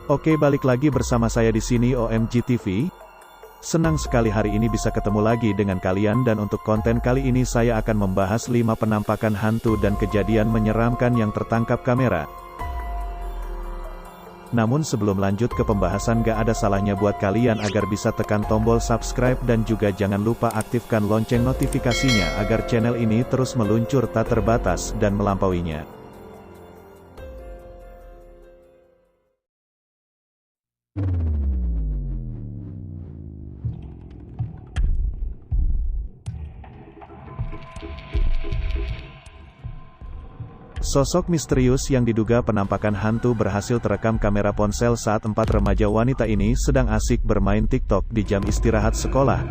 Oke, balik lagi bersama saya di sini OMG TV. Senang sekali hari ini bisa ketemu lagi dengan kalian, dan untuk konten kali ini saya akan membahas 5 penampakan hantu dan kejadian menyeramkan yang tertangkap kamera. Namun sebelum lanjut ke pembahasan, gak ada salahnya buat kalian agar bisa tekan tombol subscribe dan juga jangan lupa aktifkan lonceng notifikasinya agar channel ini terus meluncur tak terbatas dan melampauinya. Sosok misterius yang diduga penampakan hantu berhasil terekam kamera ponsel saat 4 remaja wanita ini sedang asik bermain TikTok di jam istirahat sekolah.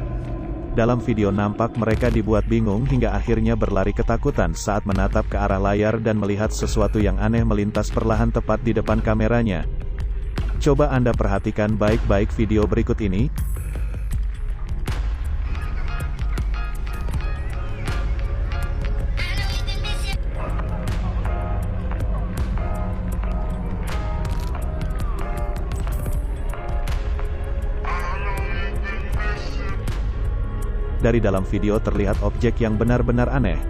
Dalam video nampak mereka dibuat bingung hingga akhirnya berlari ketakutan saat menatap ke arah layar dan melihat sesuatu yang aneh melintas perlahan tepat di depan kameranya. Coba Anda perhatikan baik-baik video berikut ini. Dari dalam video terlihat objek yang benar-benar aneh.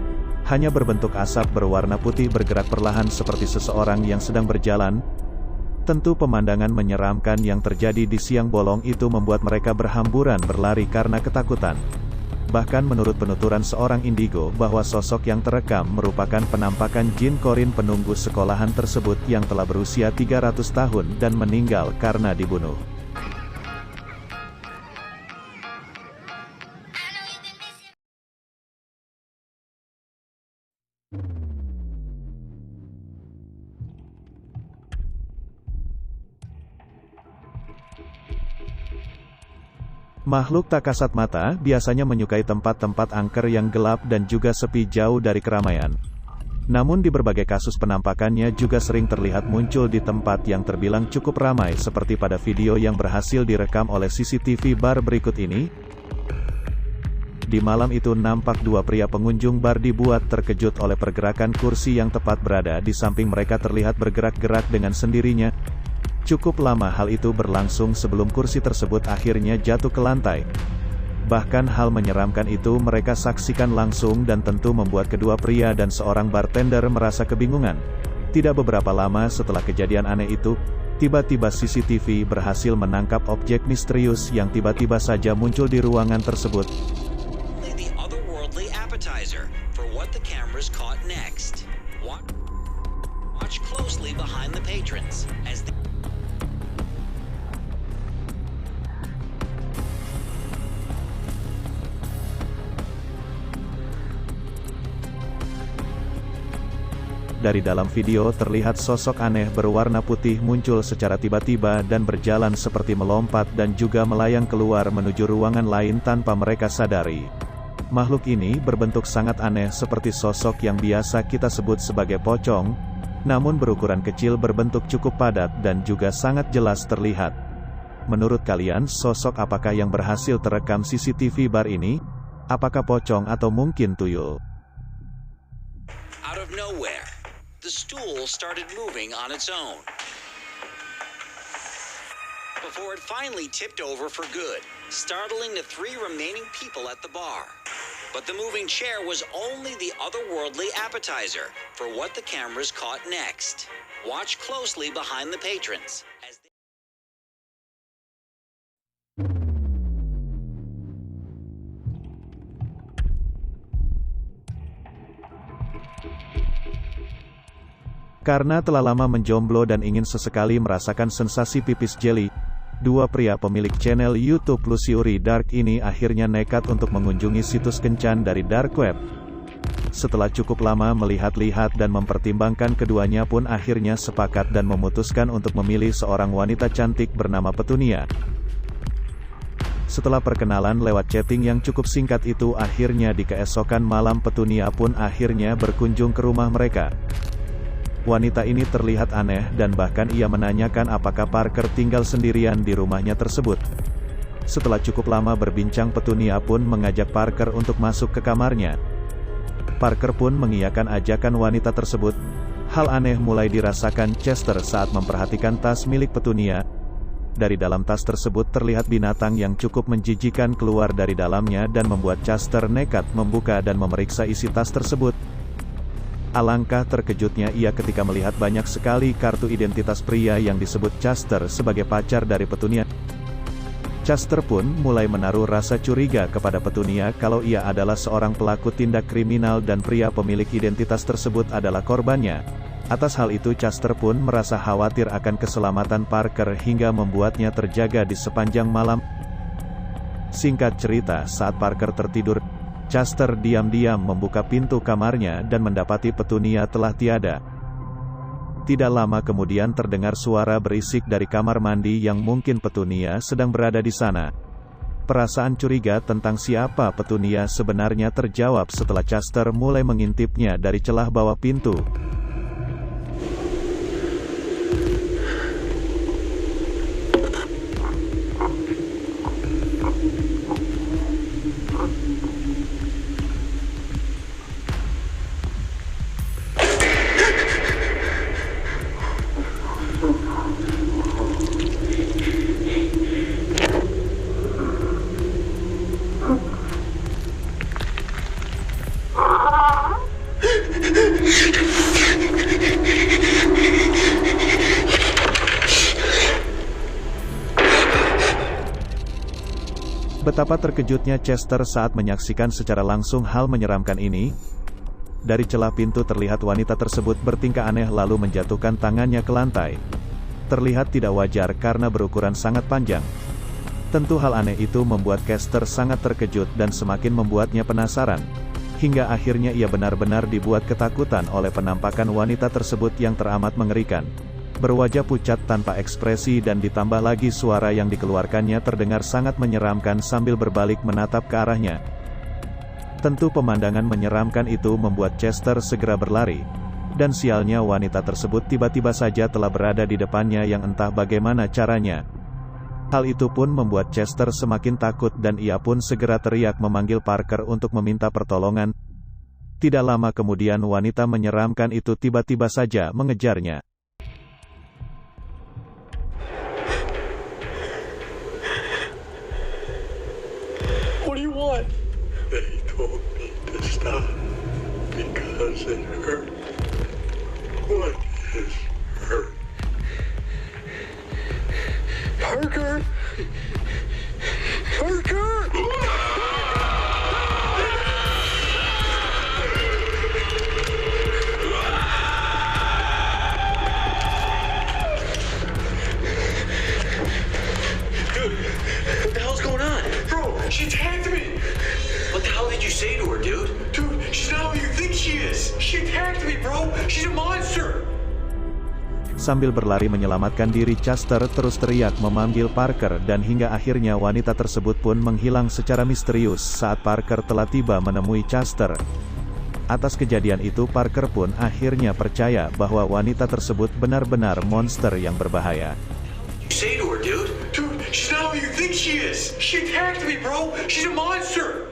Hanya berbentuk asap berwarna putih bergerak perlahan seperti seseorang yang sedang berjalan. Tentu pemandangan menyeramkan yang terjadi di siang bolong itu membuat mereka berhamburan berlari karena ketakutan. Bahkan menurut penuturan seorang indigo bahwa sosok yang terekam merupakan penampakan jin korin penunggu sekolahan tersebut yang telah berusia 300 tahun dan meninggal karena dibunuh. Makhluk tak kasat mata biasanya menyukai tempat-tempat angker yang gelap dan juga sepi jauh dari keramaian. Namun di berbagai kasus penampakannya juga sering terlihat muncul di tempat yang terbilang cukup ramai seperti pada video yang berhasil direkam oleh CCTV bar berikut ini. Di malam itu nampak dua pria pengunjung bar dibuat terkejut oleh pergerakan kursi yang tepat berada di samping mereka terlihat bergerak-gerak dengan sendirinya. Cukup lama hal itu berlangsung sebelum kursi tersebut akhirnya jatuh ke lantai. Bahkan hal menyeramkan itu mereka saksikan langsung dan tentu membuat kedua pria dan seorang bartender merasa kebingungan. Tidak beberapa lama setelah kejadian aneh itu, tiba-tiba CCTV berhasil menangkap objek misterius yang tiba-tiba saja muncul di ruangan tersebut. Watch closely behind the patrons as Dari dalam video terlihat sosok aneh berwarna putih muncul secara tiba-tiba dan berjalan seperti melompat dan juga melayang keluar menuju ruangan lain tanpa mereka sadari. Makhluk ini berbentuk sangat aneh seperti sosok yang biasa kita sebut sebagai pocong, namun berukuran kecil berbentuk cukup padat dan juga sangat jelas terlihat. Menurut kalian, sosok apakah yang berhasil terekam CCTV bar ini? Apakah pocong atau mungkin tuyul? Out of nowhere, the stool started moving on its own, before it finally tipped over for good, startling the 3 remaining people at the bar. But the moving chair was only the otherworldly appetizer for what the cameras caught next. Watch closely behind the patrons as they... Karena telah lama menjomblo dan ingin sesekali merasakan sensasi pipis jeli, dua pria pemilik channel YouTube Luciuri Dark ini akhirnya nekat untuk mengunjungi situs kencan dari Dark Web. Setelah cukup lama melihat-lihat dan mempertimbangkan, keduanya pun akhirnya sepakat dan memutuskan untuk memilih seorang wanita cantik bernama Petunia. Setelah perkenalan lewat chatting yang cukup singkat itu, akhirnya di keesokan malam Petunia pun akhirnya berkunjung ke rumah mereka. Wanita ini terlihat aneh dan bahkan ia menanyakan apakah Parker tinggal sendirian di rumahnya tersebut. Setelah cukup lama berbincang, Petunia pun mengajak Parker untuk masuk ke kamarnya. Parker pun mengiyakan ajakan wanita tersebut. Hal aneh mulai dirasakan Chester saat memperhatikan tas milik Petunia. Dari dalam tas tersebut terlihat binatang yang cukup menjijikan keluar dari dalamnya dan membuat Chester nekat membuka dan memeriksa isi tas tersebut. Alangkah terkejutnya ia ketika melihat banyak sekali kartu identitas pria yang disebut Chester sebagai pacar dari Petunia. Chester pun mulai menaruh rasa curiga kepada Petunia kalau ia adalah seorang pelaku tindak kriminal dan pria pemilik identitas tersebut adalah korbannya. Atas hal itu Chester pun merasa khawatir akan keselamatan Parker hingga membuatnya terjaga di sepanjang malam. Singkat cerita, saat Parker tertidur, Chester diam-diam membuka pintu kamarnya dan mendapati Petunia telah tiada. Tidak lama kemudian terdengar suara berisik dari kamar mandi yang mungkin Petunia sedang berada di sana. Perasaan curiga tentang siapa Petunia sebenarnya terjawab setelah Chester mulai mengintipnya dari celah bawah pintu. Betapa terkejutnya Chester saat menyaksikan secara langsung hal menyeramkan ini. Dari celah pintu terlihat wanita tersebut bertingkah aneh lalu menjatuhkan tangannya ke lantai. Terlihat tidak wajar karena berukuran sangat panjang. Tentu hal aneh itu membuat Chester sangat terkejut dan semakin membuatnya penasaran. Hingga akhirnya ia benar-benar dibuat ketakutan oleh penampakan wanita tersebut yang teramat mengerikan. Berwajah pucat tanpa ekspresi dan ditambah lagi suara yang dikeluarkannya terdengar sangat menyeramkan sambil berbalik menatap ke arahnya. Tentu pemandangan menyeramkan itu membuat Chester segera berlari. Dan sialnya wanita tersebut tiba-tiba saja telah berada di depannya yang entah bagaimana caranya. Hal itu pun membuat Chester semakin takut dan ia pun segera teriak memanggil Parker untuk meminta pertolongan. Tidak lama kemudian wanita menyeramkan itu tiba-tiba saja mengejarnya. What do you want? They told me to stop because it hurt. What is hurt? Parker! Parker! Dude, what the hell's going on? Bro, she attacked me! What the hell did you say to her, dude? Dude, she's not what you think she is! She attacked me, bro! She's a monster! Sambil berlari menyelamatkan diri, Chester terus teriak memanggil Parker dan hingga akhirnya wanita tersebut pun menghilang secara misterius saat Parker telah tiba menemui Chester. Atas kejadian itu Parker pun akhirnya percaya bahwa wanita tersebut benar-benar monster yang berbahaya. You say to her, dude? Dude, she's not what you think she is! She attacked me, bro! She's a monster!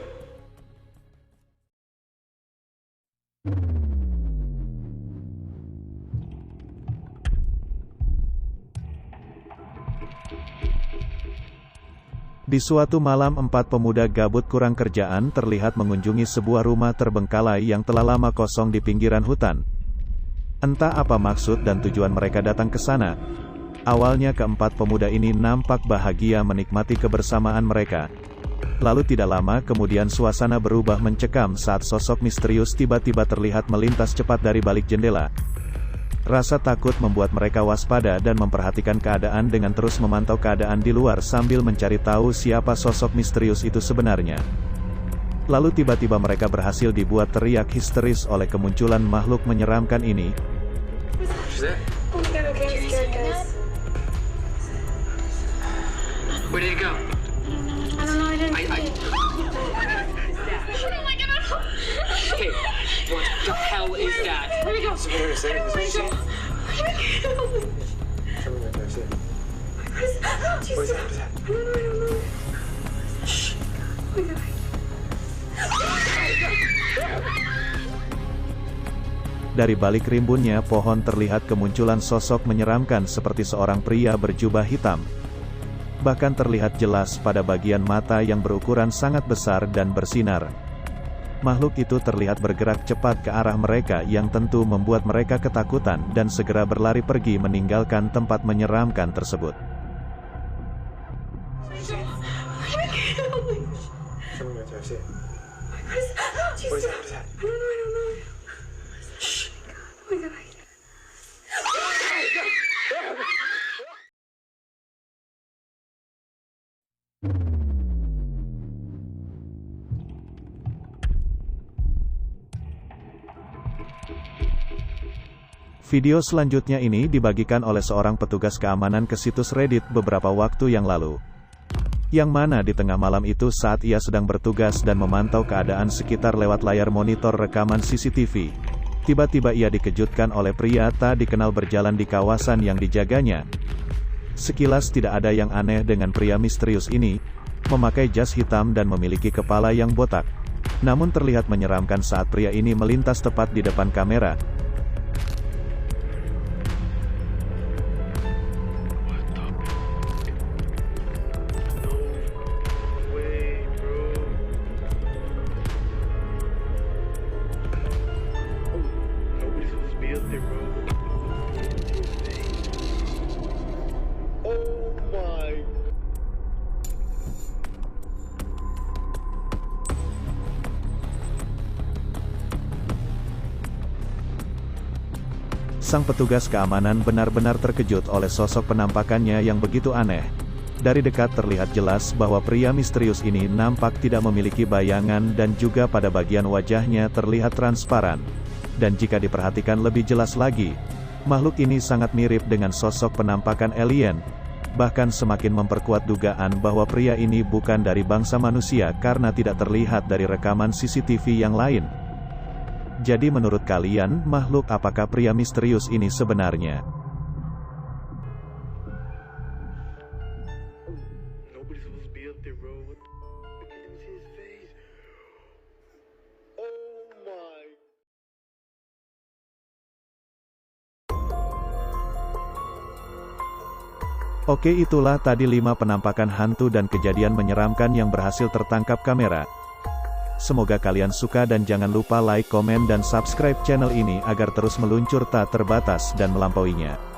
Di suatu malam 4 pemuda gabut kurang kerjaan terlihat mengunjungi sebuah rumah terbengkalai yang telah lama kosong di pinggiran hutan. Entah apa maksud dan tujuan mereka datang ke sana. Awalnya keempat pemuda ini nampak bahagia menikmati kebersamaan mereka. Lalu tidak lama kemudian suasana berubah mencekam saat sosok misterius tiba-tiba terlihat melintas cepat dari balik jendela. Rasa takut membuat mereka waspada dan memperhatikan keadaan dengan terus memantau keadaan di luar sambil mencari tahu siapa sosok misterius itu sebenarnya. Lalu tiba-tiba mereka berhasil dibuat teriak histeris oleh kemunculan makhluk menyeramkan ini. Where did it go? I don't know, I didn't see it. Hey, what the hell is that? Where'd it go? Where'd it go? What is that? Shh. Oh my God. Dari balik rimbunnya pohon terlihat kemunculan sosok menyeramkan seperti seorang pria berjubah hitam. Bahkan terlihat jelas pada bagian mata yang berukuran sangat besar dan bersinar. Makhluk itu terlihat bergerak cepat ke arah mereka yang tentu membuat mereka ketakutan dan segera berlari pergi meninggalkan tempat menyeramkan tersebut. Video selanjutnya ini dibagikan oleh seorang petugas keamanan ke situs Reddit beberapa waktu yang lalu. Yang mana di tengah malam itu saat ia sedang bertugas dan memantau keadaan sekitar lewat layar monitor rekaman CCTV. Tiba-tiba ia dikejutkan oleh pria tak dikenal berjalan di kawasan yang dijaganya. Sekilas tidak ada yang aneh dengan pria misterius ini, memakai jas hitam dan memiliki kepala yang botak. Namun terlihat menyeramkan saat pria ini melintas tepat di depan kamera. Sang petugas keamanan benar-benar terkejut oleh sosok penampakannya yang begitu aneh. Dari dekat terlihat jelas bahwa pria misterius ini nampak tidak memiliki bayangan dan juga pada bagian wajahnya terlihat transparan. Dan jika diperhatikan lebih jelas lagi, makhluk ini sangat mirip dengan sosok penampakan alien. Bahkan semakin memperkuat dugaan bahwa pria ini bukan dari bangsa manusia karena tidak terlihat dari rekaman CCTV yang lain. Jadi menurut kalian, makhluk apakah pria misterius ini sebenarnya? Oke, itulah tadi 5 penampakan hantu dan kejadian menyeramkan yang berhasil tertangkap kamera. Semoga kalian suka dan jangan lupa like, komen dan subscribe channel ini agar terus meluncur tak terbatas dan melampauinya.